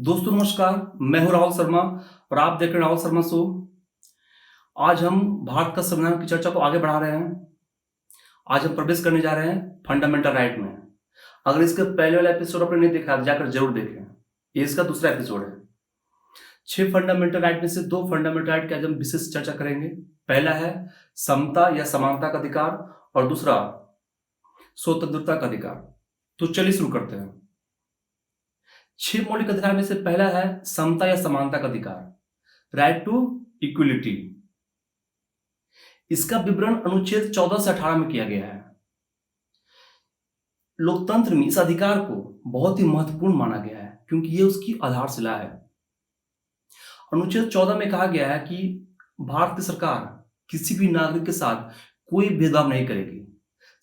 दोस्तों नमस्कार। मैं हूं राहुल शर्मा और आप देख रहे हैं राहुल शर्मा शो। आज हम भारत का संविधान की चर्चा को आगे बढ़ा रहे हैं। आज हम प्रवेश करने जा रहे हैं फंडामेंटल राइट में। अगर इसके पहले वाला एपिसोड आपने नहीं देखा तो जाकर जरूर देखें। ये इसका दूसरा एपिसोड है। 6 फंडामेंटल राइट में से 2 फंडामेंटल राइट की आज हम विशेष चर्चा करेंगे। पहला है समता या समानता का अधिकार और दूसरा स्वतंत्रता का अधिकार। तो चलिए शुरू करते हैं। 6 मौलिक अधिकार में से पहला है समता या समानता का अधिकार, राइट टू इक्वलिटी। इसका विवरण अनुच्छेद 14 से 18 में किया गया है। लोकतंत्र में इस अधिकार को बहुत ही महत्वपूर्ण माना गया है क्योंकि यह उसकी आधारशिला है। अनुच्छेद 14 में कहा गया है कि भारत की सरकार किसी भी नागरिक के साथ कोई भेदभाव नहीं करेगी,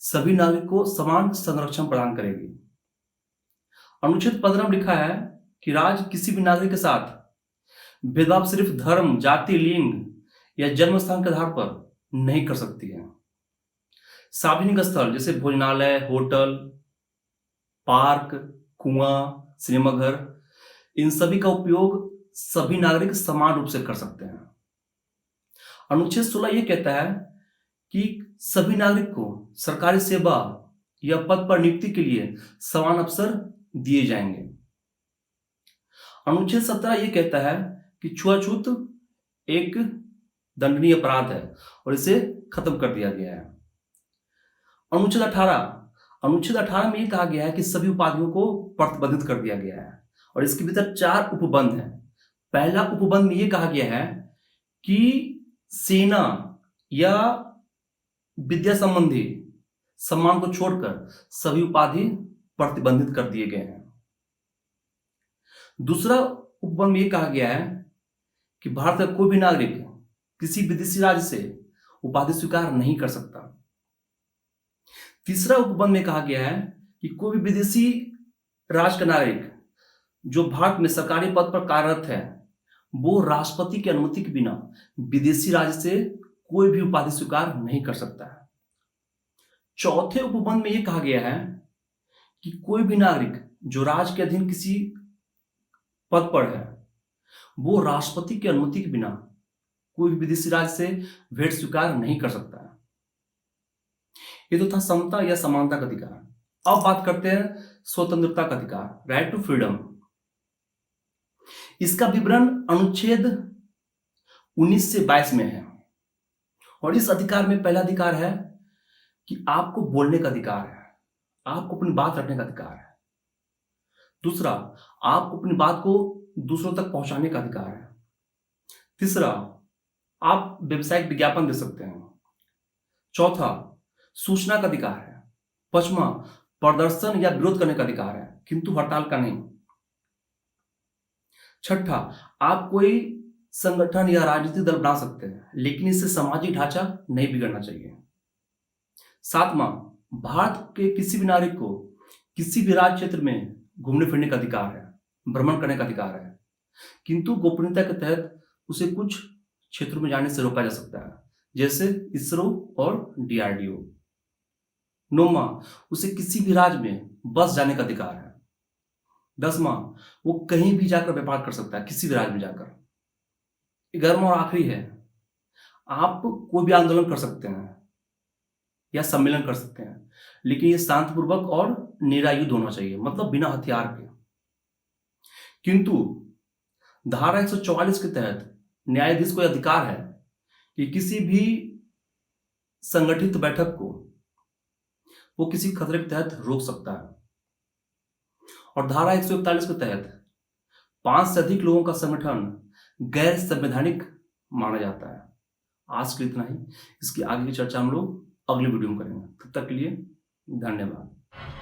सभी नागरिक को समान संरक्षण प्रदान करेगी। अनुच्छेद 15 में लिखा है कि राज्य किसी भी नागरिक के साथ भेदभाव सिर्फ धर्म, जाति, लिंग या जन्म स्थान के आधार पर नहीं कर सकती है। सार्वजनिक स्थल जैसे भोजनालय, होटल, पार्क, कुआं, सिनेमाघर, इन सभी का उपयोग सभी नागरिक समान रूप से कर सकते हैं। अनुच्छेद 16 यह कहता है कि सभी नागरिक को सरकारी सेवा या पद पर नियुक्ति के लिए समान अवसर दिए जाएंगे। अनुच्छेद 17 यह कहता है कि छुआछूत एक दंडनीय अपराध है और इसे खत्म कर दिया गया है। अनुच्छेद 18 में यह कहा गया है कि सभी उपाधियों को प्रतिबंधित कर दिया गया है और इसके भीतर 4 उपबंध हैं। पहला उपबंध में यह कहा गया है कि सेना या विद्या संबंधी सम्मान को छोड़कर सभी उपाधि प्रतिबंधित कर दिए गए हैं। दूसरा उपबंध में यह कहा गया है कि भारत का कोई भी नागरिक किसी विदेशी राज्य से उपाधि स्वीकार नहीं कर सकता। तीसरा उपबंध में कहा गया है कि कोई भी विदेशी राज्य का नागरिक जो भारत में सरकारी पद पर कार्यरत है वो राष्ट्रपति की अनुमति के बिना विदेशी राज्य से कोई भी उपाधि स्वीकार नहीं कर सकता है। चौथे उपबंध में यह कहा गया है कि कोई भी नागरिक जो राज्य के अधीन किसी पद पर है वो राष्ट्रपति की अनुमति के बिना कोई भी विदेशी राज्य से भेंट स्वीकार नहीं कर सकता है। ये तो था समता या समानता का अधिकार। अब बात करते हैं स्वतंत्रता का अधिकार, राइट टू फ्रीडम। इसका विवरण अनुच्छेद 19 से 22 में है और इस अधिकार में पहला अधिकार है कि आपको बोलने का अधिकार है, आपको अपनी बात रखने का अधिकार है। दूसरा, आपको अपनी बात को दूसरों तक पहुंचाने का अधिकार है। तीसरा, आप व्यावसायिक विज्ञापन दे सकते हैं। चौथा, सूचना का अधिकार है। पांचवा, प्रदर्शन या विरोध करने का अधिकार है किंतु हड़ताल का नहीं। छठा, आप कोई संगठन या राजनीतिक दल बना सकते हैं लेकिन इससे सामाजिक ढांचा नहीं बिगड़ना चाहिए। सातवां, भारत के किसी भी नागरिक को किसी भी राज्य क्षेत्र में घूमने फिरने का अधिकार है, भ्रमण करने का अधिकार है, किंतु गोपनीयता के तहत उसे कुछ क्षेत्रों में जाने से रोका जा सकता है जैसे इसरो और DRDO। 9वां, उसे किसी भी राज्य में बस जाने का अधिकार है। 10वां, वो कहीं भी जाकर व्यापार कर सकता है, किसी भी राज्य में जाकर। 11वां और आखिरी है, आप कोई भी आंदोलन कर सकते हैं या सम्मेलन कर सकते हैं लेकिन ये शांतिपूर्वक और निरायुध होना चाहिए, मतलब बिना हथियार के। किंतु धारा 144 के तहत न्यायाधीश को अधिकार है कि किसी भी संगठित बैठक को वो किसी खतरे के तहत रोक सकता है और धारा 141 के तहत 5 से अधिक लोगों का संगठन गैर संवैधानिक माना जाता है। आज के लिए इतना ही। इसकी आगे की चर्चा हम लोग अगले वीडियो में करेंगे। तब तक के लिए धन्यवाद।